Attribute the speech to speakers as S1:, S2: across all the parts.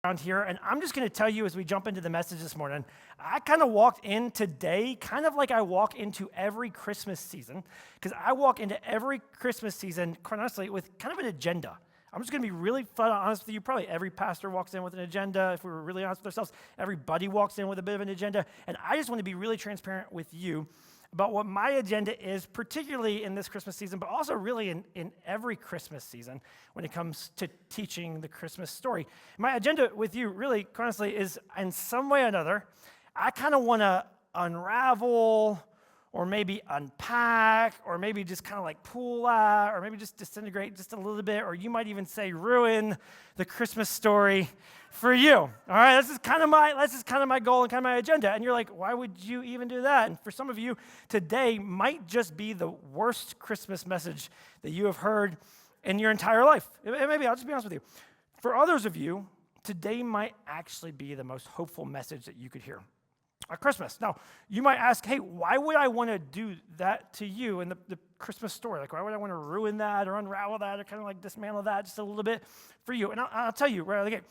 S1: around here, and I'm just going to tell you as we jump into the message this morning, I kind of walked in today kind of like I walk into every Christmas season, because I walk into every Christmas season, quite honestly, with kind of an agenda. I'm just going to be really honest with you. Probably every pastor walks in with an agenda. If we were really honest with ourselves, everybody walks in with a bit of an agenda, and I just want to be really transparent with you about what my agenda is, particularly in this Christmas season, but also really in every Christmas season when it comes to teaching the Christmas story. My agenda with you, really, honestly, is in some way or another, I kind of want to unravel or maybe unpack or maybe just kind of like pull out or maybe just disintegrate just a little bit, or you might even say ruin the Christmas story for you. All right, this is kind of my goal and kind of my agenda. And you're like, why would you even do that? And for some of you, today might just be the worst Christmas message that you have heard in your entire life. Maybe, I'll just be honest with you. For others of you, today might actually be the most hopeful message that you could hear at Christmas. Now, you might ask, hey, why would I want to do that to you in the Christmas story? Like, why would I want to ruin that or unravel that or kind of like dismantle that just a little bit for you? And I'll tell you right out of the gate.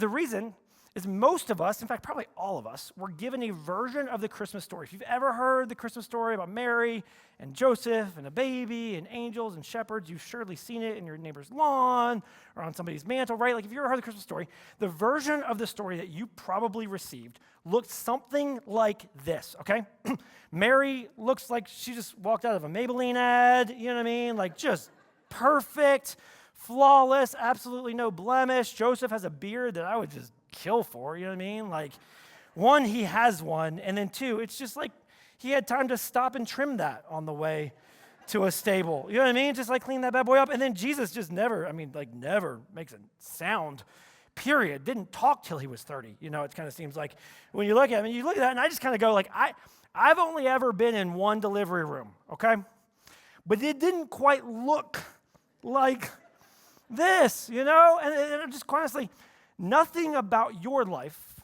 S1: The reason is most of us, in fact, probably all of us, were given a version of the Christmas story. If you've ever heard the Christmas story about Mary and Joseph and a baby and angels and shepherds, you've surely seen it in your neighbor's lawn or on somebody's mantle, right? Like if you ever heard the Christmas story, the version of the story that you probably received looked something like this, okay? Mary looks like she just walked out of a Maybelline ad, you know what I mean? Like just perfect, flawless, absolutely no blemish. Joseph has a beard that I would just kill for, you know what I mean? Like, one, he has one, and then two, it's just like he had time to stop and trim that on the way to a stable. You know what I mean? Just like clean that bad boy up. And then Jesus just never makes a sound, period. Didn't talk till he was 30. You know, it kind of seems like when you look at him, and you look at that, and I just kind of go like, I've only ever been in one delivery room, okay? But it didn't quite look like this, you know? And just quite honestly, nothing about your life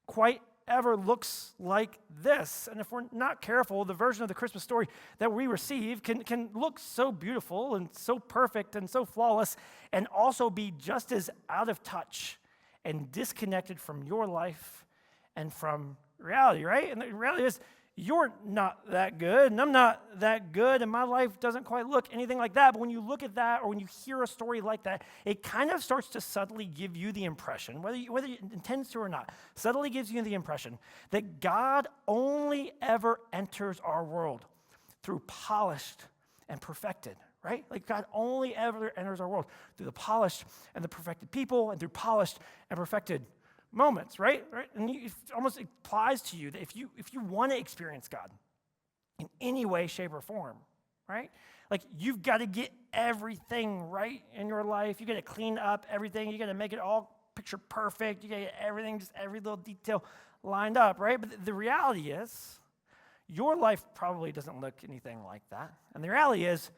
S1: quite ever looks like this. And if we're not careful, the version of the Christmas story that we receive can look so beautiful and so perfect and so flawless and also be just as out of touch and disconnected from your life and from reality, right? And the reality is, you're not that good, and I'm not that good, and my life doesn't quite look anything like that. But when you look at that, or when you hear a story like that, it kind of starts to subtly give you the impression, whether it intends to or not, subtly gives you the impression that God only ever enters our world through polished and perfected, right? Like God only ever enters our world through the polished and the perfected people and through polished and perfected moments, right? And it almost applies to you that if you want to experience God in any way, shape, or form, right? Like you've got to get everything right in your life. You got to clean up everything. You got to make it all picture perfect. You got to get everything, just every little detail lined up, right? But the reality is, your life probably doesn't look anything like that. And the reality is,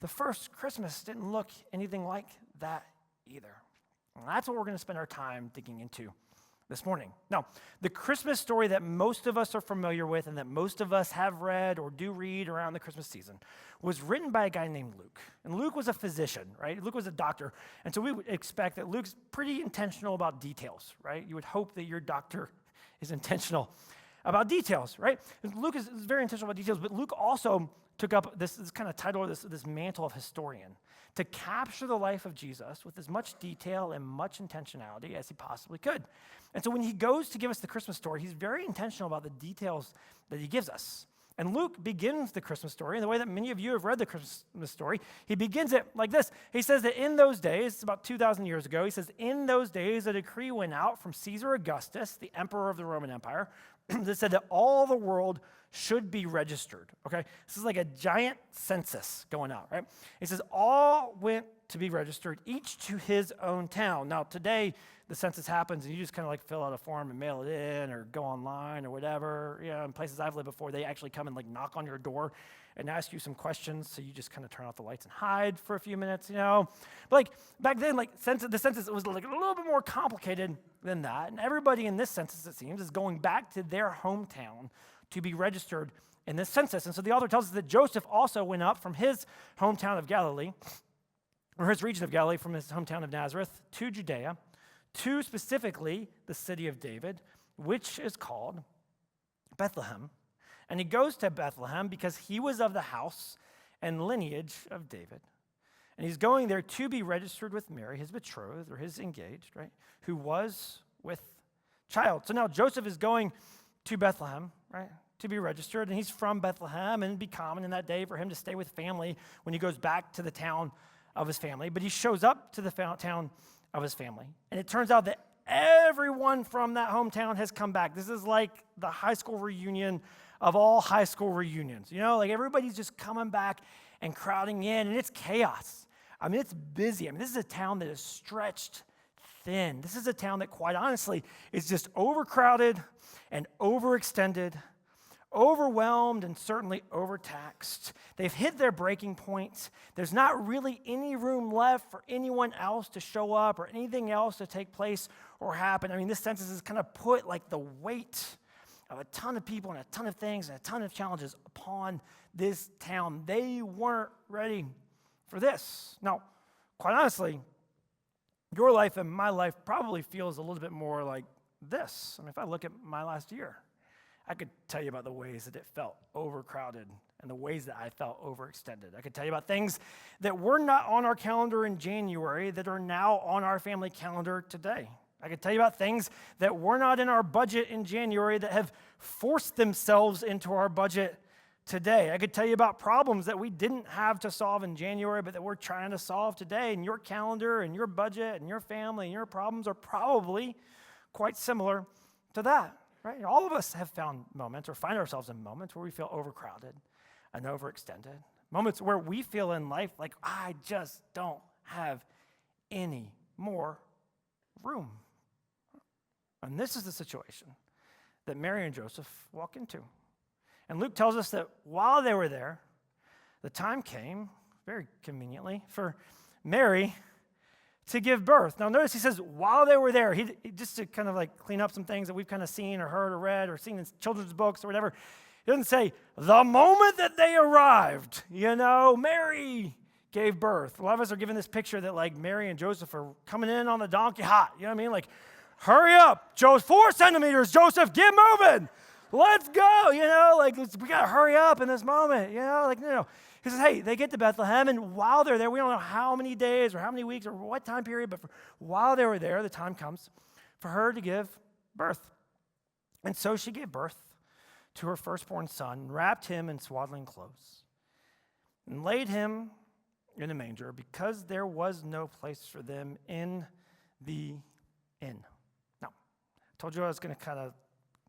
S1: the first Christmas didn't look anything like that either. And that's what we're going to spend our time digging into this morning. Now, the Christmas story that most of us are familiar with and that most of us have read or do read around the Christmas season was written by a guy named Luke. And Luke was a physician, right? Luke was a doctor. And so we would expect that Luke's pretty intentional about details, right? You would hope that your doctor is intentional about details, right? And Luke is very intentional about details, but Luke also took up this kind of title, this mantle of historian, to capture the life of Jesus with as much detail and much intentionality as he possibly could. And so when he goes to give us the Christmas story, he's very intentional about the details that he gives us. And Luke begins the Christmas story in the way that many of you have read the Christmas story. He begins it like this. He says that in those days, about 2,000 years ago, he says, in those days, a decree went out from Caesar Augustus, the emperor of the Roman Empire, that said that all the world should be registered, okay? This is like a giant census going out, right? He says all went to be registered, each to his own town. Now, today, the census happens, and you just kind of like fill out a form and mail it in or go online or whatever. You know, in places I've lived before, they actually come and like knock on your door and ask you some questions, so you just kind of turn off the lights and hide for a few minutes, you know? But like back then, like the census was like a little bit more complicated than that, and everybody in this census, it seems, is going back to their hometown to be registered in this census. And so the author tells us that Joseph also went up from his hometown of Galilee, or his region of Galilee, from his hometown of Nazareth to Judea, to specifically the city of David, which is called Bethlehem. And he goes to Bethlehem because he was of the house and lineage of David. And he's going there to be registered with Mary, his betrothed, or his engaged, right, who was with child. So now Joseph is going to Bethlehem, right, to be registered, and he's from Bethlehem, and it'd be common in that day for him to stay with family when he goes back to the town of his family. But he shows up to the town of his family, and it turns out that everyone from that hometown has come back. This is like the high school reunion of all high school reunions. You know, like everybody's just coming back and crowding in, and it's chaos. I mean, it's busy. I mean, this is a town that is stretched thin. This is a town that, quite honestly, is just overcrowded and overextended, overwhelmed, and certainly overtaxed. They've hit their breaking point. There's not really any room left for anyone else to show up or anything else to take place or happen. I mean, this census has kind of put like the weight of a ton of people and a ton of things and a ton of challenges upon this town. They weren't ready for this. Now, quite honestly, your life and my life probably feels a little bit more like this. I mean, if I look at my last year, I could tell you about the ways that it felt overcrowded and the ways that I felt overextended. I could tell you about things that were not on our calendar in January that are now on our family calendar today. I could tell you about things that were not in our budget in January that have forced themselves into our budget today. I could tell you about problems that we didn't have to solve in January, but that we're trying to solve today. And your calendar and your budget and your family and your problems are probably quite similar to that, right? All of us have found moments or find ourselves in moments where we feel overcrowded and overextended. Moments where we feel in life like, I just don't have any more room. And this is the situation that Mary and Joseph walk into. And Luke tells us that while they were there, the time came, very conveniently, for Mary to give birth. Now notice he says while they were there, he just to kind of like clean up some things that we've kind of seen or heard or read or seen in children's books or whatever. He doesn't say the moment that they arrived, Mary gave birth. A lot of us are given this picture that like Mary and Joseph are coming in on the donkey hot. You know what I mean? Like, hurry up, 4 centimeters, Joseph, get moving. Let's go, we got to hurry up in this moment, no. He says, hey, they get to Bethlehem, and while they're there, we don't know how many days or how many weeks or what time period, but while they were there, the time comes for her to give birth. And so she gave birth to her firstborn son, wrapped him in swaddling clothes, and laid him in a manger because there was no place for them in the inn. Now, I told you I was going to kind of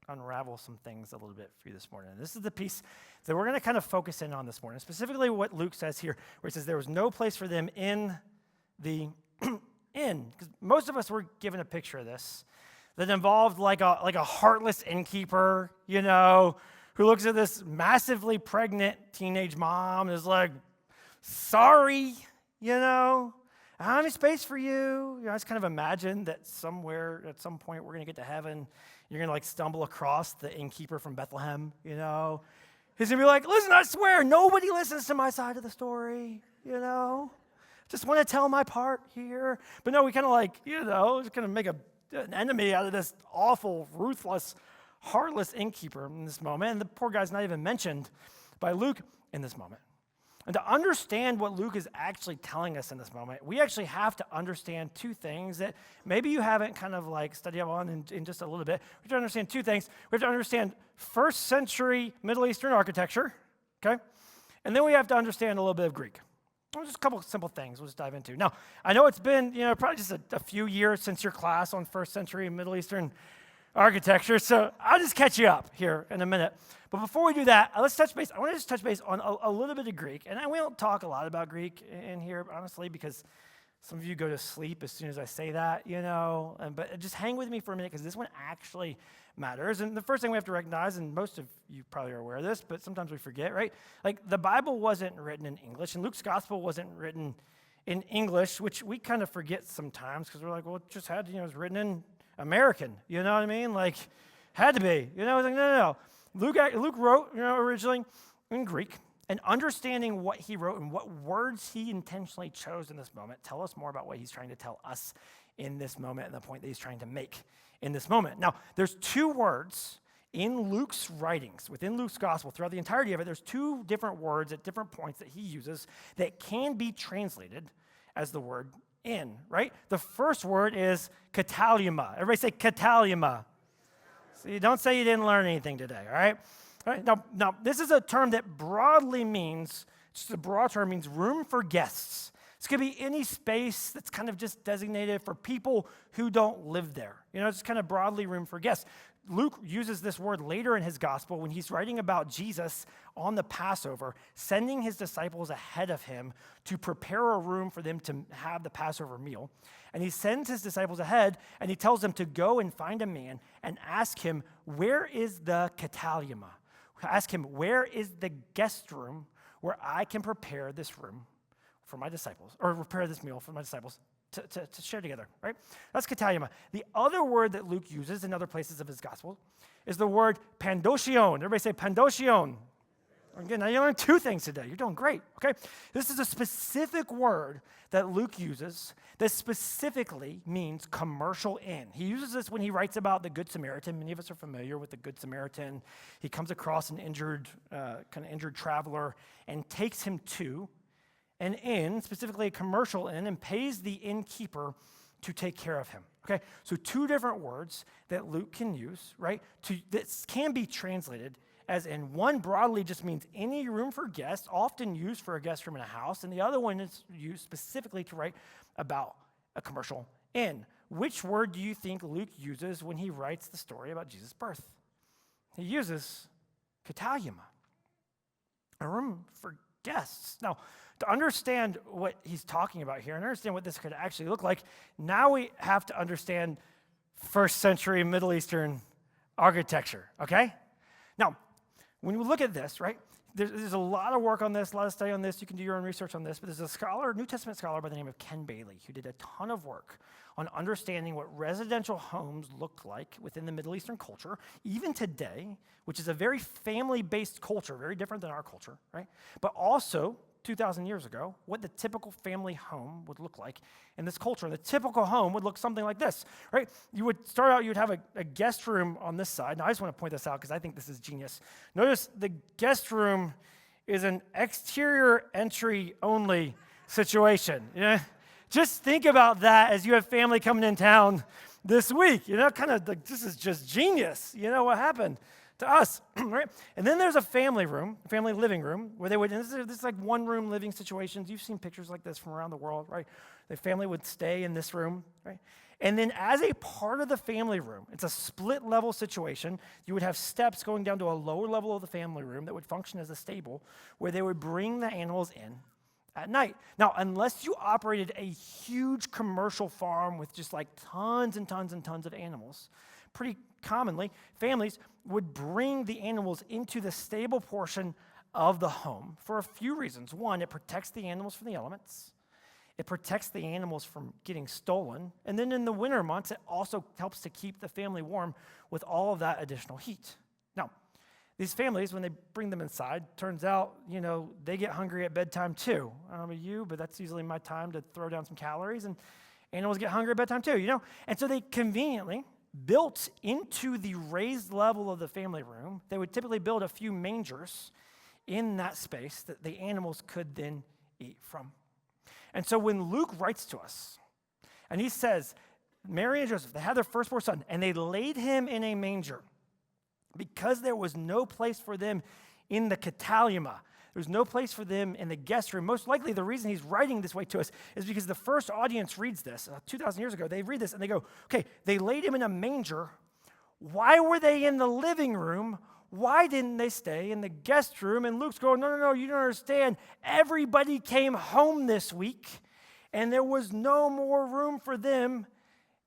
S1: unravel some things a little bit for you this morning. And this is the piece that we're going to kind of focus in on this morning, specifically what Luke says here, where he says there was no place for them in the inn. Because most of us were given a picture of this that involved like a heartless innkeeper, who looks at this massively pregnant teenage mom and is like, sorry, I don't have any space for you. I just kind of imagine that somewhere at some point we're going to get to heaven. You're going to stumble across the innkeeper from Bethlehem, He's going to be like, listen, I swear, nobody listens to my side of the story, Just want to tell my part here. But no, we kind of just kind of make an enemy out of this awful, ruthless, heartless innkeeper in this moment. And the poor guy's not even mentioned by Luke in this moment. And to understand what Luke is actually telling us in this moment, we actually have to understand two things that maybe you haven't kind of studied up on in just a little bit. We have to understand two things. We have to understand first century Middle Eastern architecture, okay? And then we have to understand a little bit of Greek. Just a couple of simple things we'll just dive into. Now, I know it's been, probably just a few years since your class on first century Middle Eastern architecture, so I'll just catch you up here in a minute. But before we do that, let's touch base. I want to just touch base on a little bit of Greek. And we don't talk a lot about Greek in here, honestly, because some of you go to sleep as soon as I say that, But just hang with me for a minute, because this one actually matters. And the first thing we have to recognize, and most of you probably are aware of this, but sometimes we forget, right? The Bible wasn't written in English, and Luke's gospel wasn't written in English, which we kind of forget sometimes, because we're like, well, it just had, it was written in American, you know what I mean? Had to be, no. Luke wrote, originally in Greek, and understanding what he wrote and what words he intentionally chose in this moment tell us more about what he's trying to tell us in this moment and the point that he's trying to make in this moment. Now, there's two words in Luke's writings, within Luke's gospel, throughout the entirety of it, there's two different words at different points that he uses that can be translated as the word in, right? The first word is kataluma. Everybody say kataluma. So you don't say you didn't learn anything today, all right? All right, now, this is a term that broadly means, just a broad term, means room for guests. This could be any space that's kind of just designated for people who don't live there. It's kind of broadly room for guests. Luke uses this word later in his gospel when he's writing about Jesus on the Passover, sending his disciples ahead of him to prepare a room for them to have the Passover meal. And he sends his disciples ahead, and he tells them to go and find a man and ask him, where is the kataluma? Ask him, where is the guest room where I can prepare this room for my disciples, or prepare this meal for my disciples to share together, right? That's kataluma. The other word that Luke uses in other places of his gospel is the word pandosion. Everybody say pandosion. Again, now you learned two things today. You're doing great, okay? This is a specific word that Luke uses that specifically means commercial inn. He uses this when he writes about the Good Samaritan. Many of us are familiar with the Good Samaritan. He comes across an injured traveler and takes him to an inn, specifically a commercial inn, and pays the innkeeper to take care of him. Okay, so two different words that Luke can use, right? That can be translated as in. One broadly just means any room for guests, often used for a guest room in a house, and the other one is used specifically to write about a commercial inn. Which word do you think Luke uses when he writes the story about Jesus' birth? He uses kataluma, a room for guests. Now, to understand what he's talking about here and understand what this could actually look like, now we have to understand first century Middle Eastern architecture, okay? Now, when we look at this, right, there's a lot of work on this, a lot of study on this. You can do your own research on this, but there's a scholar, New Testament scholar by the name of Ken Bailey, who did a ton of work on understanding what residential homes looked like within the Middle Eastern culture, even today, which is a very family-based culture, very different than our culture, right? But also, 2,000 years ago, what the typical family home would look like in this culture. And the typical home would look something like this, right? You would start out, you'd have a guest room on this side. Now, I just want to point this out because I think this is genius. Notice the guest room is an exterior entry only situation. Just think about that as you have family coming in town this week. Kind of like, this is just genius. What happened to us, right? And then there's a family room, a family living room, where they would, and this is like one-room living situations. You've seen pictures like this from around the world, right? The family would stay in this room, right? And then as a part of the family room, it's a split-level situation. You would have steps going down to a lower level of the family room that would function as a stable, where they would bring the animals in at night. Now, unless you operated a huge commercial farm with just like tons and tons and tons of animals, pretty commonly, families would bring the animals into the stable portion of the home for a few reasons. One, it protects the animals from the elements. It protects the animals from getting stolen. And then in the winter months, it also helps to keep the family warm with all of that additional heat. Now, these families, when they bring them inside, turns out, they get hungry at bedtime too. I don't know about you, but that's usually my time to throw down some calories, and animals get hungry at bedtime too, And so they conveniently built into the raised level of the family room, they would typically build a few mangers in that space that the animals could then eat from. And so when Luke writes to us, and he says, Mary and Joseph, they had their firstborn son, and they laid him in a manger because there was no place for them in the kataluma. There's no place for them in the guest room. Most likely the reason he's writing this way to us is because the first audience reads this, 2,000 years ago, they read this and they go, okay, they laid him in a manger. Why were they in the living room? Why didn't they stay in the guest room? And Luke's going, no, you don't understand. Everybody came home this week and there was no more room for them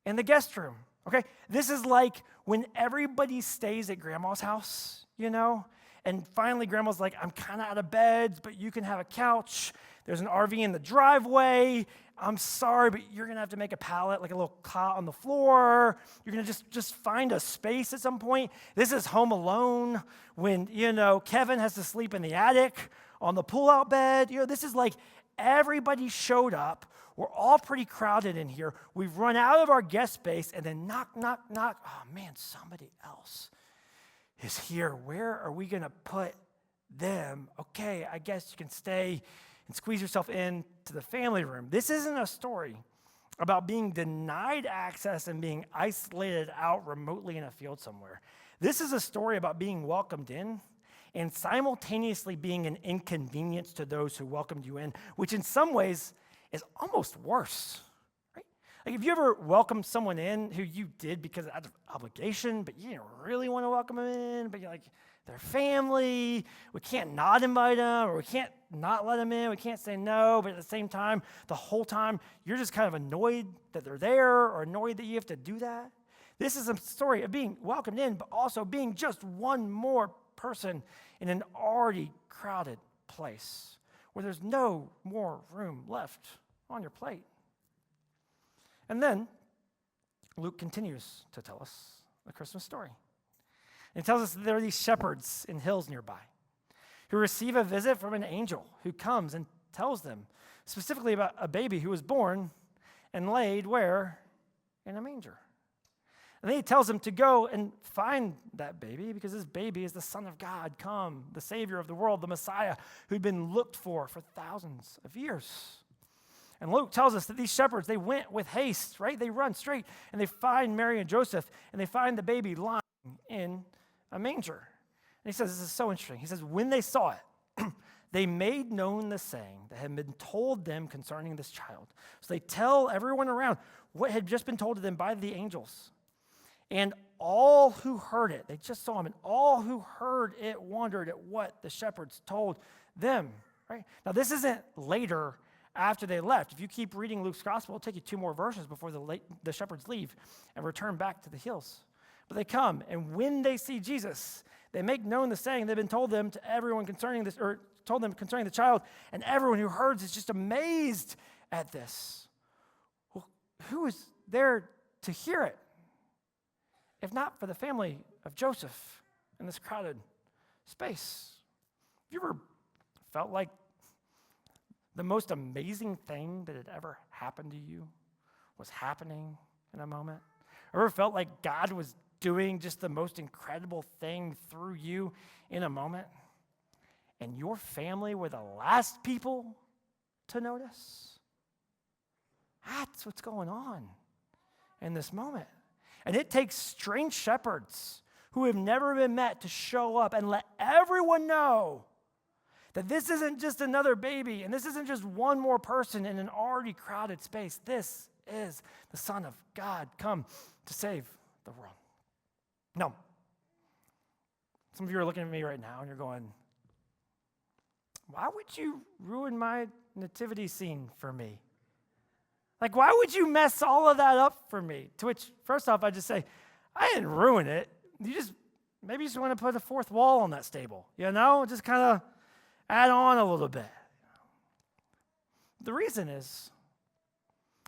S1: in the guest room, okay? This is like when everybody stays at grandma's house, and finally, grandma's like, I'm kind of out of beds, but you can have a couch. There's an RV in the driveway. I'm sorry, but you're going to have to make a pallet, like a little cot on the floor. You're going to just find a space at some point. This is Home Alone when, Kevin has to sleep in the attic on the pull-out bed. This is like everybody showed up. We're all pretty crowded in here. We've run out of our guest space, and then knock, knock, knock. Oh man, somebody else is here. Where are we going to put them? Okay, I guess you can stay and squeeze yourself in to the family room. This isn't a story about being denied access and being isolated out remotely in a field somewhere. This is a story about being welcomed in and simultaneously being an inconvenience to those who welcomed you in, which in some ways is almost worse, right? Like, if you ever welcomed someone in who you did because out of obligation, but you didn't really want to welcome them in, but you're like, they're family, we can't not invite them, or we can't not let them in, we can't say no, but at the same time, the whole time, you're just kind of annoyed that they're there or annoyed that you have to do that. This is a story of being welcomed in, but also being just one more person in an already crowded place where there's no more room left on your plate. And then Luke continues to tell us the Christmas story. And he tells us that there are these shepherds in hills nearby who receive a visit from an angel who comes and tells them specifically about a baby who was born and laid where? In a manger. And then he tells them to go and find that baby because this baby is the Son of God, come, the Savior of the world, the Messiah who'd been looked for thousands of years. And Luke tells us that these shepherds, they went with haste, right? They run straight and they find Mary and Joseph and they find the baby lying in a manger. And he says, this is so interesting. He says, when they saw it, they made known the saying that had been told them concerning this child. So they tell everyone around what had just been told to them by the angels. And all who heard it, they just saw him, and all who heard it wondered at what the shepherds told them, right? Now, this isn't later after they left. If you keep reading Luke's gospel, it'll take you 2 more verses before the shepherds leave and return back to the hills. But they come, and when they see Jesus, they make known the saying that had been told them to everyone concerning this, or told them concerning the child, and everyone who heard is just amazed at this. Well, who is there to hear it? If not for the family of Joseph in this crowded space. Have you ever felt like the most amazing thing that had ever happened to you was happening in a moment? Ever felt like God was doing just the most incredible thing through you in a moment? And your family were the last people to notice? That's what's going on in this moment. And it takes strange shepherds who have never been met to show up and let everyone know that this isn't just another baby and this isn't just one more person in an already crowded space. This is the Son of God come to save the world. No. Some of you are looking at me right now and you're going, why would you ruin my nativity scene for me? Like, why would you mess all of that up for me? To which, first off, I just say, I didn't ruin it. Maybe you just want to put a fourth wall on that stable, Just kind of add on a little bit. The reason is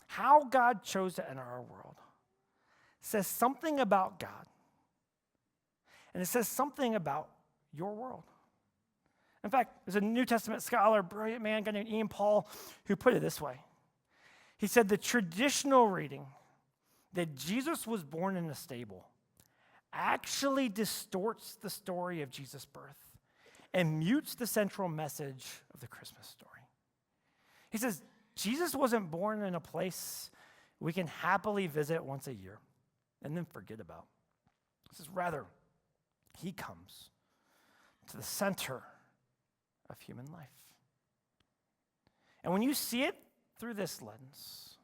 S1: how God chose to enter our world says something about God. And it says something about your world. In fact, there's a New Testament scholar, brilliant man, guy named Ian Paul, who put it this way. He said the traditional reading that Jesus was born in a stable actually distorts the story of Jesus' birth and mutes the central message of the Christmas story. He says Jesus wasn't born in a place we can happily visit once a year and then forget about. He says rather, he comes to the center of human life. And when you see it through this lens,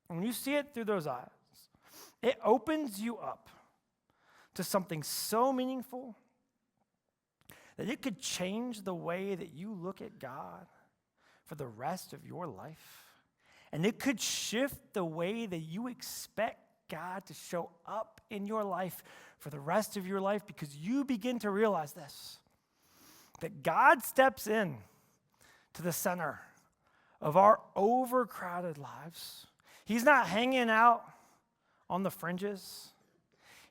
S1: when you see it through those eyes, it opens you up to something so meaningful that it could change the way that you look at God for the rest of your life. And it could shift the way that you expect God to show up in your life for the rest of your life, because you begin to realize this, that God steps in to the center of our overcrowded lives. He's not hanging out on the fringes.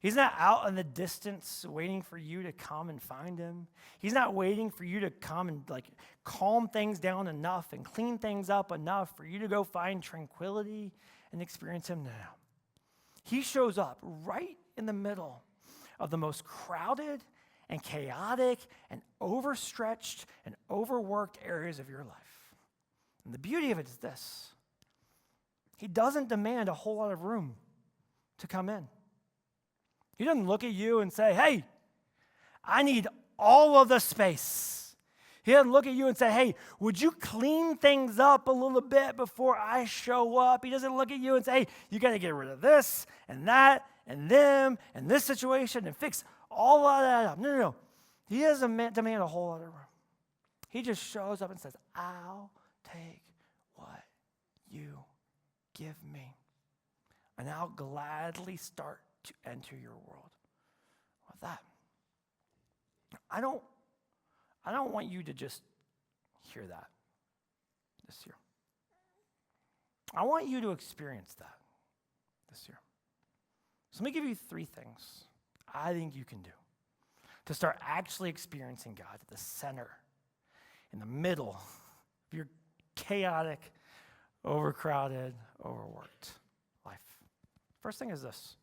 S1: He's not out in the distance waiting for you to come and find him. He's not waiting for you to come and calm things down enough and clean things up enough for you to go find tranquility and experience him now. He shows up right in the middle of the most crowded and chaotic and overstretched and overworked areas of your life. And the beauty of it is this: he doesn't demand a whole lot of room to come in. He doesn't look at you and say, hey, I need all of the space. He doesn't look at you and say, hey, would you clean things up a little bit before I show up? He doesn't look at you and say, hey, you got to get rid of this and that and them and this situation and fix all of that up. No. He doesn't demand a whole lot of room. He just shows up and says, I'll take what you give me, and I'll gladly start to enter your world with that. I don't want you to just hear that this year. I want you to experience that this year. So let me give you 3 things I think you can do to start actually experiencing God at the center, in the middle of your chaotic, overcrowded, overworked life. First thing is this: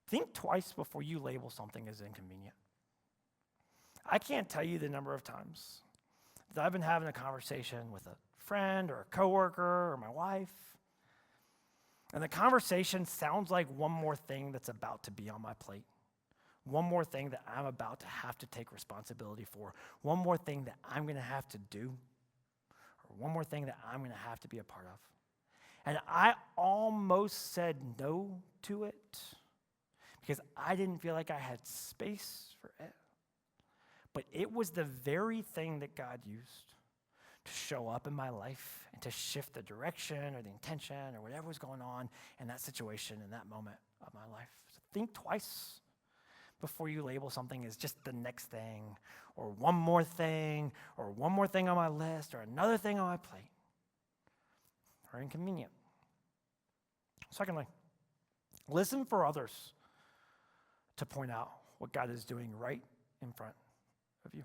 S1: think twice before you label something as inconvenient. I can't tell you the number of times that I've been having a conversation with a friend or a coworker or my wife, and the conversation sounds like one more thing that's about to be on my plate, one more thing that I'm about to have to take responsibility for, one more thing that I'm going to have to do, or one more thing that I'm going to have to be a part of. And I almost said no to it because I didn't feel like I had space for it. But it was the very thing that God used to show up in my life and to shift the direction or the intention or whatever was going on in that situation, in that moment of my life. So think twice before you label something as just the next thing or one more thing on my list or another thing on my plate or inconvenient. Secondly, listen for others to point out what God is doing right in front of you.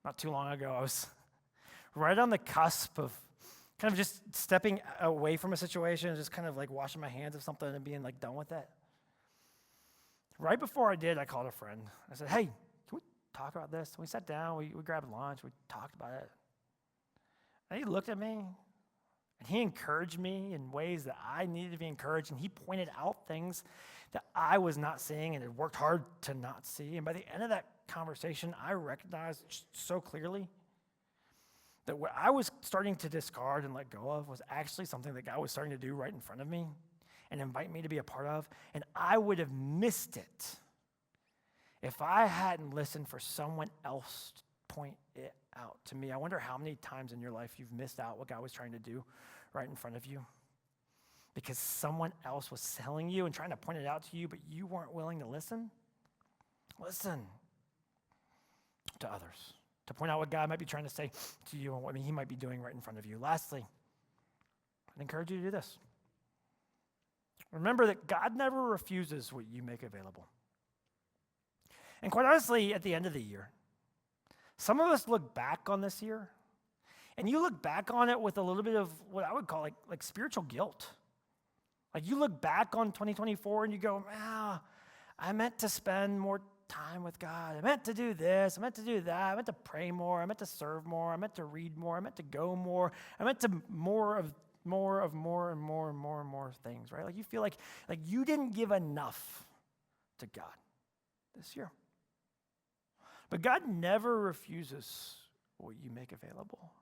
S1: Not too long ago, I was right on the cusp of kind of just stepping away from a situation and just kind of washing my hands of something and being done with it. Right before I did, I called a friend. I said, hey, can we talk about this? And we sat down, we grabbed lunch, we talked about it. And he looked at me, and he encouraged me in ways that I needed to be encouraged, and he pointed out things that I was not seeing and had worked hard to not see. And by the end of that conversation, I recognized so clearly that what I was starting to discard and let go of was actually something that God was starting to do right in front of me and invite me to be a part of, and I would have missed it if I hadn't listened for someone else to point it out to me. I wonder how many times in your life you've missed out what God was trying to do right in front of you because someone else was telling you and trying to point it out to you, but you weren't willing to listen. Listen to others to point out what God might be trying to say to you and what he might be doing right in front of you. Lastly, I'd encourage you to do this. Remember that God never refuses what you make available. And quite honestly, at the end of the year, some of us look back on this year, and you look back on it with a little bit of what I would call like spiritual guilt. You look back on 2024 and you go, I meant to spend more time with God. I meant to do this. I meant to do that. I meant to pray more. I meant to serve more. I meant to read more. I meant to go more. I meant to more and more things, right? You feel like you didn't give enough to God this year. But God never refuses what you make available.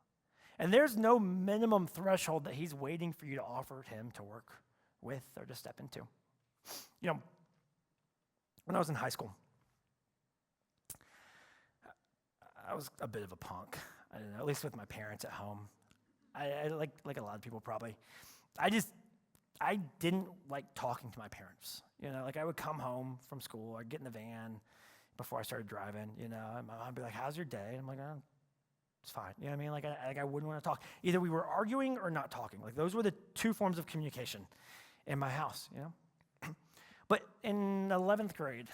S1: And there's no minimum threshold that he's waiting for you to offer him to work with or to step into. When I was in high school, I was a bit of a punk. I don't know, at least with my parents at home. I like a lot of people probably. I didn't like talking to my parents. I would come home from school, I'd get in the van before I started driving, and my mom would be like, how's your day? And I'm like, it's fine. You know what I mean? I wouldn't want to talk. Either we were arguing or not talking. Those were the 2 forms of communication in my house, But in 11th grade,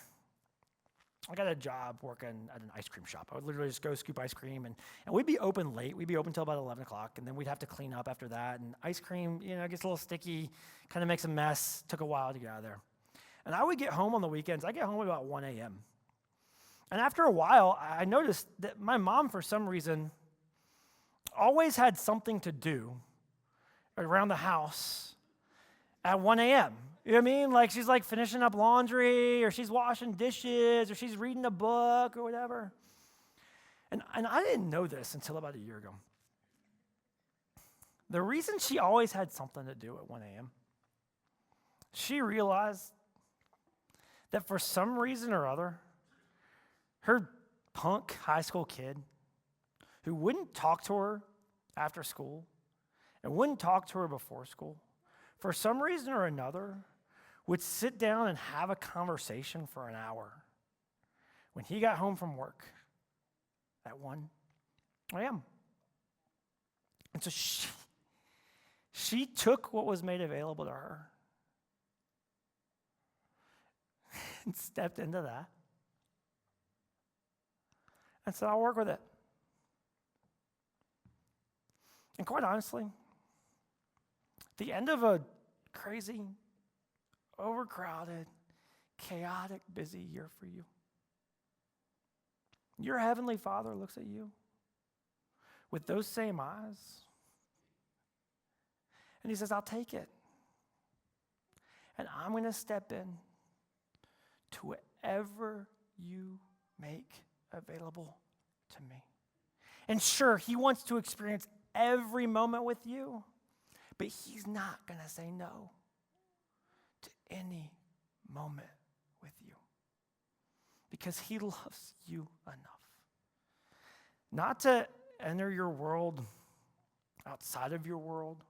S1: I got a job working at an ice cream shop. I would literally just go scoop ice cream, and we'd be open late. We'd be open until about 11 o'clock, and then we'd have to clean up after that. And ice cream, it gets a little sticky, kind of makes a mess. Took a while to get out of there. And I would get home on the weekends. I get home at about 1 a.m. And after a while, I noticed that my mom, for some reason, always had something to do around the house at 1 a.m. You know what I mean? Like she's like finishing up laundry, or she's washing dishes, or she's reading a book or whatever. And I didn't know this until about a year ago. The reason she always had something to do at 1 a.m., she realized that for some reason or other, her punk high school kid who wouldn't talk to her after school and wouldn't talk to her before school, for some reason or another, would sit down and have a conversation for an hour when he got home from work at 1 a.m. And so she took what was made available to her and stepped into that and said, I'll work with it. And quite honestly, at the end of a crazy, overcrowded, chaotic, busy year for you, your heavenly Father looks at you with those same eyes, and he says, I'll take it. And I'm going to step in to whatever you make available to me. And sure, he wants to experience every moment with you, but he's not going to say no to any moment with you because he loves you enough not to enter your world outside of your world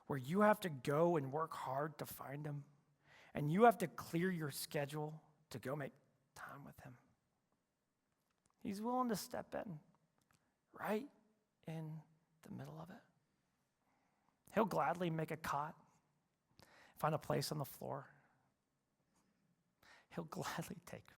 S1: where you have to go and work hard to find him and you have to clear your schedule to go make time with him. He's willing to step in right in the middle of it. He'll gladly make a cot, find a place on the floor. He'll gladly take